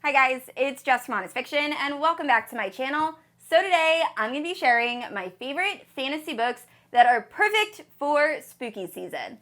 Hi guys, it's Jess from Honest Fiction and welcome back to my channel. So today I'm going to be sharing my favorite fantasy books that are perfect for spooky season.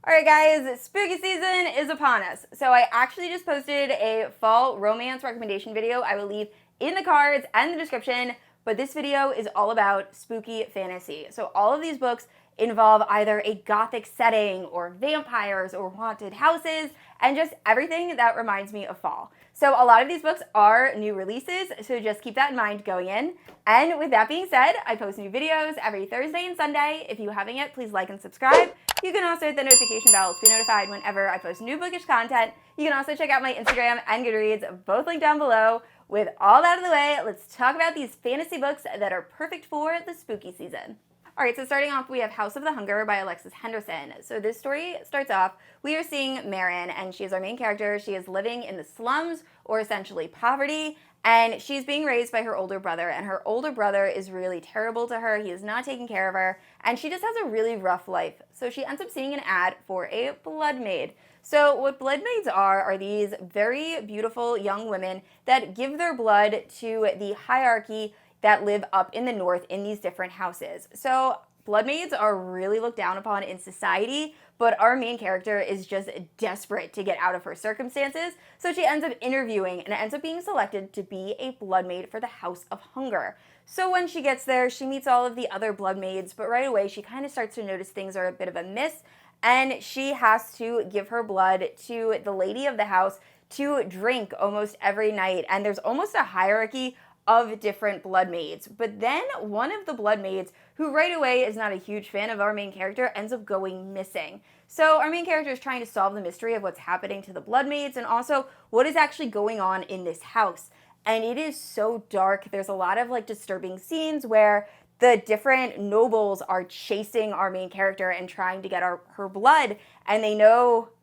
Alright guys, spooky season is upon us. So I actually just posted a fall romance recommendation video I will leave in the cards and the description, but this video is all about spooky fantasy. So all of these books involve either a gothic setting or vampires or haunted houses and just everything that reminds me of fall. So a lot of these books are new releases, so just keep that in mind going in. And with that being said, I post new videos every Thursday and Sunday. If you haven't yet, please like and subscribe. You can also hit the notification bell to be notified whenever I post new bookish content. You can also check out my Instagram and Goodreads, both linked down below. With all that out of the way, let's talk about these fantasy books that are perfect for the spooky season. Alright, so starting off, we have House of the Hunger by Alexis Henderson. So this story starts off, we are seeing Marin, and she is our main character. She is living in the slums, or essentially poverty, and she's being raised by her older brother, and her older brother is really terrible to her. He is not taking care of her, and she just has a really rough life. So she ends up seeing an ad for a blood maid. So what blood maids are these very beautiful young women that give their blood to the hierarchy that live up in the north in these different houses. So blood maids are really looked down upon in society, but our main character is just desperate to get out of her circumstances, so she ends up interviewing and ends up being selected to be a blood maid for the House of Hunger. So when she gets there, she meets all of the other blood maids, but right away she kind of starts to notice things are a bit of a miss, and she has to give her blood to the lady of the house to drink almost every night, and there's almost a hierarchy of different blood maids. But then one of the blood maids, who right away is not a huge fan of our main character, ends up going missing. So our main character is trying to solve the mystery of what's happening to the blood maids and also what is actually going on in this house. And it is so dark. There's a lot of disturbing scenes where the different nobles are chasing our main character and trying to get her blood, and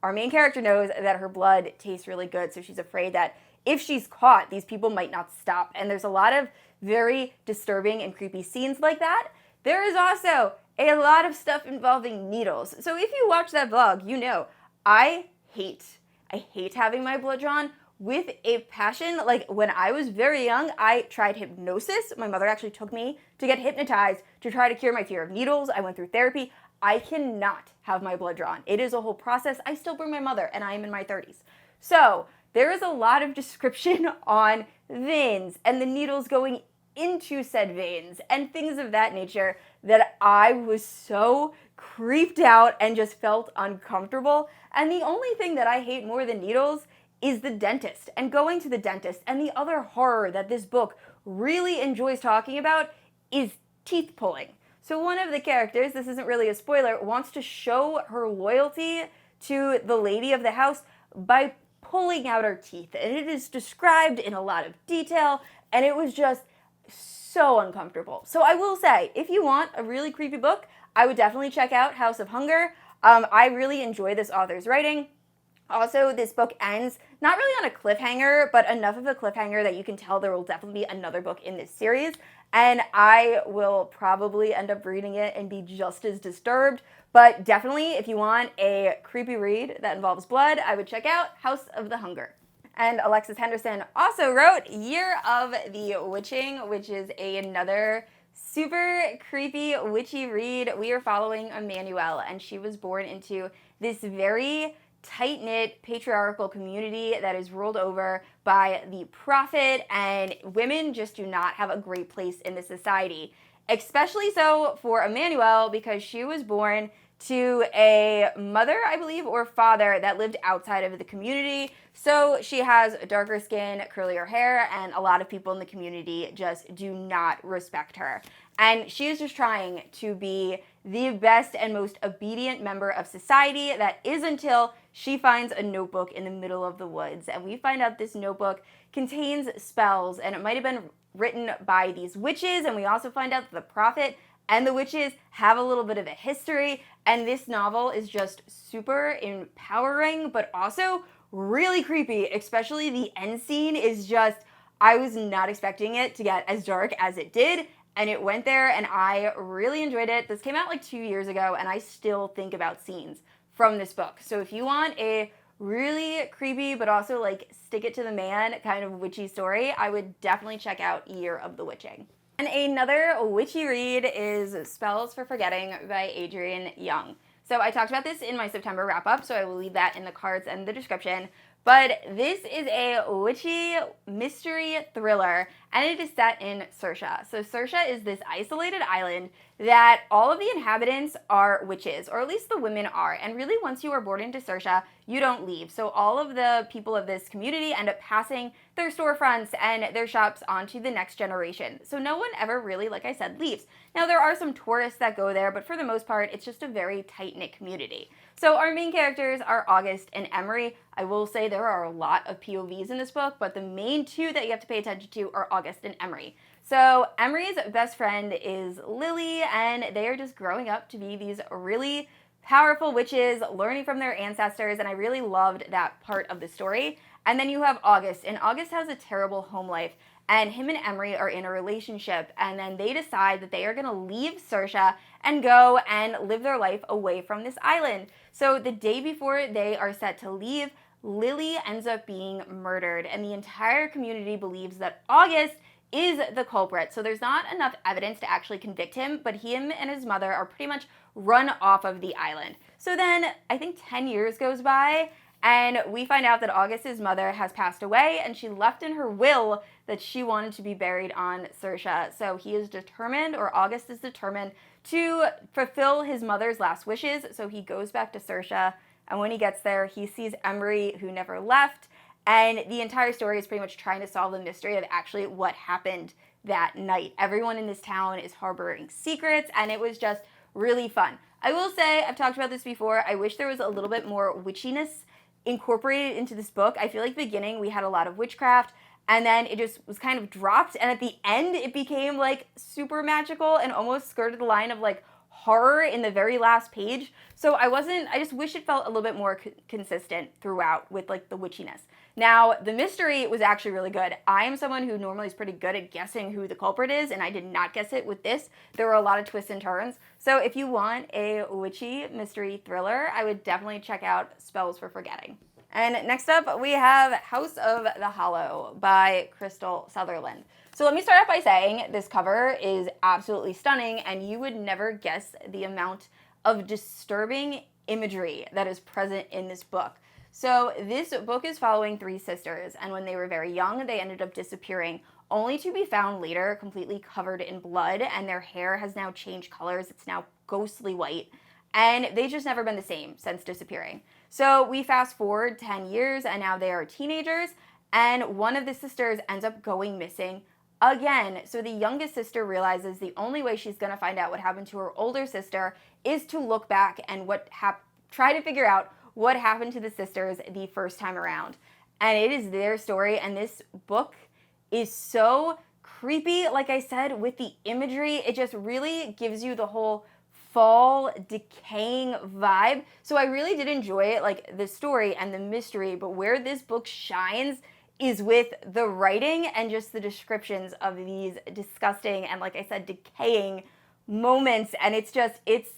our main character knows that her blood tastes really good, so she's afraid that if she's caught, these people might not stop. And there's a lot of very disturbing and creepy scenes like that. There is also a lot of stuff involving needles. So if you watch that vlog, you know I hate having my blood drawn with a passion. Like when I was very young, I tried hypnosis. My mother actually took me to get hypnotized to try to cure my fear of needles. I went through therapy. I cannot have my blood drawn. It is a whole process. I still burn my mother, and I am in my 30s. So there is a lot of description on veins and the needles going into said veins and things of that nature that I was so creeped out and just felt uncomfortable. And the only thing that I hate more than needles is the dentist and going to the dentist. And the other horror that this book really enjoys talking about is teeth pulling. So one of the characters, this isn't really a spoiler, wants to show her loyalty to the lady of the house by pulling out her teeth, and it is described in a lot of detail, and it was just so uncomfortable. So I will say, if you want a really creepy book, I would definitely check out House of Hunger. I really enjoy this author's writing. Also, this book ends not really on a cliffhanger, but enough of a cliffhanger that you can tell there will definitely be another book in this series, and I will probably end up reading it and be just as disturbed. But definitely, if you want a creepy read that involves blood, I would check out House of the Hunger. And Alexis Henderson also wrote Year of the Witching, which is another super creepy witchy read. We are following Emmanuelle, and she was born into this very tight-knit patriarchal community that is ruled over by the prophet, and women just do not have a great place in the society. Especially so for Emmanuelle, because she was born to a mother, I believe, or father that lived outside of the community. So she has darker skin, curlier hair, and a lot of people in the community just do not respect her. And she is just trying to be the best and most obedient member of society. That is until she finds a notebook in the middle of the woods. And we find out this notebook contains spells, and it might have been written by these witches. And we also find out that the prophet and the witches have a little bit of a history. And this novel is just super empowering, but also really creepy, especially the end scene is just, I was not expecting it to get as dark as it did. and it went there, and I really enjoyed it. This came out like 2 years ago, and I still think about scenes from this book. So if you want a really creepy but also like stick it to the man kind of witchy story, I would definitely check out Year of the Witching. And another witchy read is Spells for Forgetting by Adrienne Young. So I talked about this in my September wrap-up, so I will leave that in the cards and the description. But this is a witchy mystery thriller, and it is set in Sersha. So Sersha is this isolated island that all of the inhabitants are witches, or at least the women are. And really, once you are born into Sersha, you don't leave. So all of the people of this community end up passing their storefronts and their shops on to the next generation. So no one ever really, like I said, leaves. Now, there are some tourists that go there, but for the most part, it's just a very tight-knit community. So our main characters are August and Emery. I will say there are a lot of POVs in this book, but the main two that you have to pay attention to are August and Emery. So Emery's best friend is Lily, and they are just growing up to be these really powerful witches, learning from their ancestors, and I really loved that part of the story. And then you have August, and August has a terrible home life, and him and Emery are in a relationship, and then they decide that they are going to leave Sersha and go and live their life away from this island. So the day before they are set to leave, Lily ends up being murdered, and the entire community believes that August is the culprit. So there's not enough evidence to actually convict him, but him and his mother are pretty much run off of the island. So then I think 10 years goes by, and we find out that August's mother has passed away, and she left in her will that she wanted to be buried on Sersha. So he is determined, or August is determined, to fulfill his mother's last wishes. So he goes back to Sersha, and when he gets there, he sees Emery, who never left, and the entire story is pretty much trying to solve the mystery of actually what happened that night. Everyone in this town is harboring secrets, and it was just really fun. I will say, I've talked about this before, I wish there was a little bit more witchiness incorporated into this book. I feel like beginning we had a lot of witchcraft, and then it just was kind of dropped, and at the end it became like super magical and almost skirted the line of like horror in the very last page. So I just wish it felt a little bit more consistent throughout with like the witchiness. Now, the mystery was actually really good. I am someone who normally is pretty good at guessing who the culprit is, and I did not guess it with this. There were a lot of twists and turns. So if you want a witchy mystery thriller, I would definitely check out Spells for Forgetting. And next up, we have House of the Hollow by Krystal Sutherland. So let me start off by saying this cover is absolutely stunning, and you would never guess the amount of disturbing imagery that is present in this book. So this book is following three sisters, and when they were very young, they ended up disappearing, only to be found later completely covered in blood, and their hair has now changed colors. It's now ghostly white, and they've just never been the same since disappearing. So we fast forward 10 years, and now they are teenagers, and one of the sisters ends up going missing again. So the youngest sister realizes the only way she's going to find out what happened to her older sister is to look back and try to figure out what happened to the sisters the first time around. And it is their story, and this book is so creepy, like I said, with the imagery. It just really gives you the whole fall decaying vibe. So I really did enjoy it, like the story and the mystery, but where this book shines is with the writing and just the descriptions of these disgusting and, like I said, decaying moments. And it's just, it's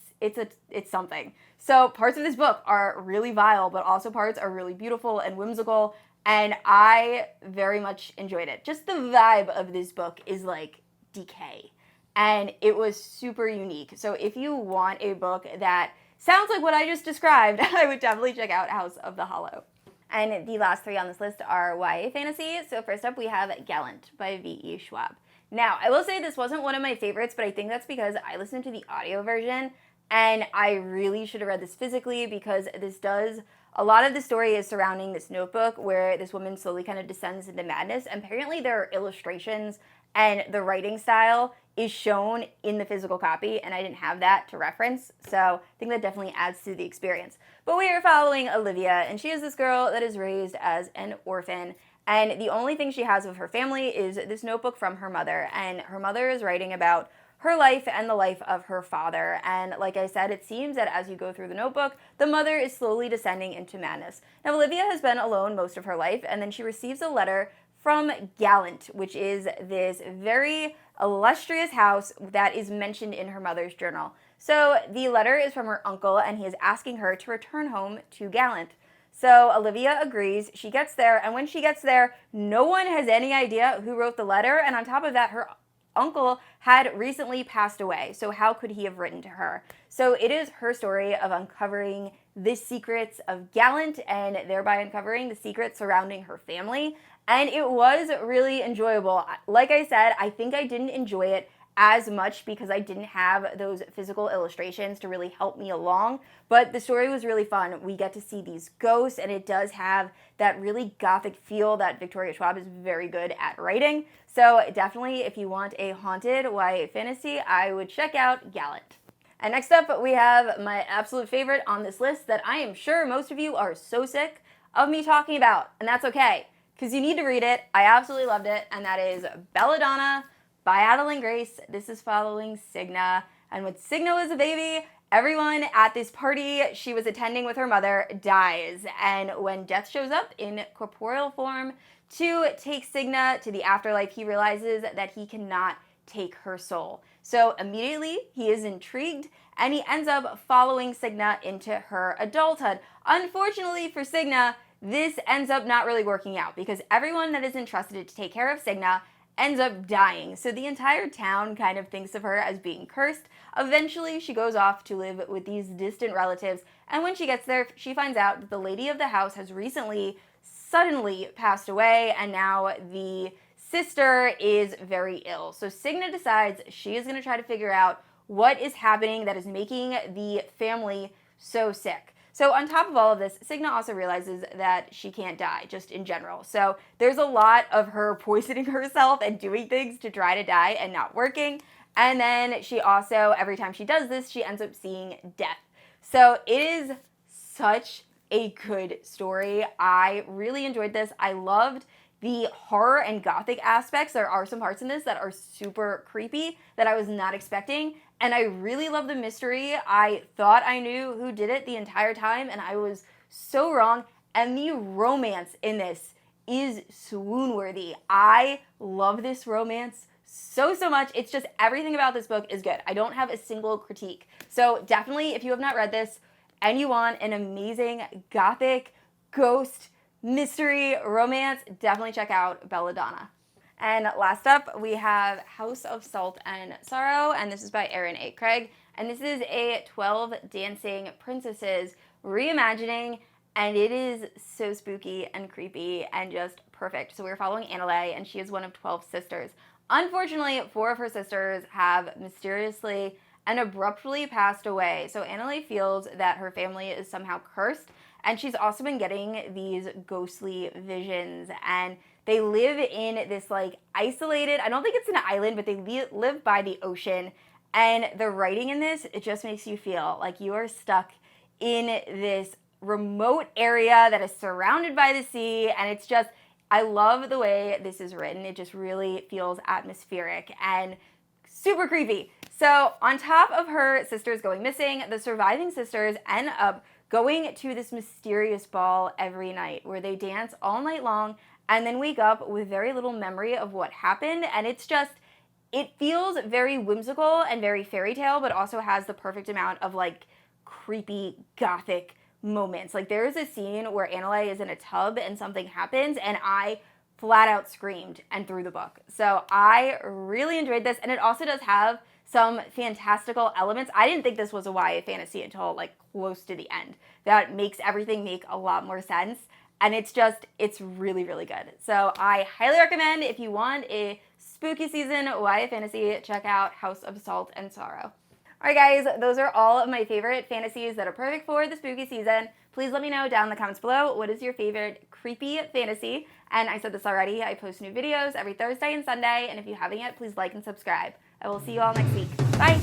something. So parts of this book are really vile, but also parts are really beautiful and whimsical, and I very much enjoyed it. Just the vibe of this book is like decay, and it was super unique. So if you want a book that sounds like what I just described, I would definitely check out House of the Hollow. And the last three on this list are YA fantasy. So first up we have Gallant by V.E Shwab. Now, I will say this wasn't one of my favorites, but I think that's because I listened to the audio version, and I really should have read this physically, because a lot of the story is surrounding this notebook where this woman slowly kind of descends into madness. And apparently there are illustrations, and the writing style is shown in the physical copy, and I didn't have that to reference, so I think that definitely adds to the experience. But we are following Olivia, and she is this girl that is raised as an orphan, and the only thing she has of her family is this notebook from her mother, and her mother is writing about her life and the life of her father. And like I said, it seems that as you go through the notebook, the mother is slowly descending into madness. Now, Olivia has been alone most of her life, and then she receives a letter from Gallant, which is this very illustrious house that is mentioned in her mother's journal. So the letter is from her uncle, and he is asking her to return home to Gallant. So Olivia agrees. She gets there, and when she gets there, no one has any idea who wrote the letter, and on top of that, her uncle had recently passed away, so how could he have written to her? So it is her story of uncovering the secrets of Gallant and thereby uncovering the secrets surrounding her family, and it was really enjoyable. Like I said, I think I didn't enjoy it as much because I didn't have those physical illustrations to really help me along, but the story was really fun. We get to see these ghosts, and it does have that really gothic feel that Victoria Schwab is very good at writing. So definitely, if you want a haunted YA fantasy, I would check out Gallant. And next up, we have my absolute favorite on this list that I am sure most of you are so sick of me talking about, and that's okay, because you need to read it. I absolutely loved it, and that is Belladonna by Adalyn Grace. This is following Signa, and when Signa was a baby, everyone at this party she was attending with her mother dies, and when death shows up in corporeal form to take Signa to the afterlife, he realizes that he cannot take her soul. So immediately he is intrigued, and he ends up following Signa into her adulthood. Unfortunately for Signa, this ends up not really working out because everyone that is entrusted to take care of Signa ends up dying. So the entire town kind of thinks of her as being cursed. Eventually, she goes off to live with these distant relatives, and when she gets there, she finds out that the lady of the house has recently suddenly passed away, and now the sister is very ill. So Signa decides she is going to try to figure out what is happening that is making the family so sick. So on top of all of this, Signa also realizes that she can't die, just in general. So there's a lot of her poisoning herself and doing things to try to die and not working. And then she also, every time she does this, she ends up seeing death. So it is such a good story. I really enjoyed this. I loved the horror and gothic aspects. There are some parts in this that are super creepy that I was not expecting. And I really love the mystery. I thought I knew who did it the entire time, and I was so wrong. And the romance in this is swoon-worthy. I love this romance so much. It's just everything about this book is good. I don't have a single critique. So definitely, if you have not read this and you want an amazing gothic ghost mystery romance, definitely check out Belladonna. And last up, we have House of Salt and Sorrow, and this is by Erin A. Craig. And this is a 12 Dancing Princesses reimagining, and it is so spooky and creepy and just perfect. So we're following Annalay, and she is one of 12 sisters. Unfortunately, 4 of her sisters have mysteriously and abruptly passed away. So Annalay feels that her family is somehow cursed, and she's also been getting these ghostly visions, and they live in this like isolated, I don't think it's an island, but they live by the ocean. And the writing in this, it just makes you feel like you are stuck in this remote area that is surrounded by the sea. And it's just, I love the way this is written. It just really feels atmospheric and super creepy. So on top of her sisters going missing, the surviving sisters end up going to this mysterious ball every night where they dance all night long and then wake up with very little memory of what happened. And it's just, it feels very whimsical and very fairy tale, but also has the perfect amount of like creepy gothic moments. Like there is a scene where Annalay is in a tub and something happens, and I flat out screamed and threw the book. So I really enjoyed this, and it also does have some fantastical elements. I didn't think this was a YA fantasy until like close to the end. That makes everything make a lot more sense. And it's just, it's really, really good. So I highly recommend, if you want a spooky season YA fantasy, check out House of Salt and Sorrow. All right, guys, those are all of my favorite fantasies that are perfect for the spooky season. Please let me know down in the comments below, what is your favorite creepy fantasy? And I said this already, I post new videos every Thursday and Sunday. And if you haven't yet, please like and subscribe. I will see you all next week. Bye.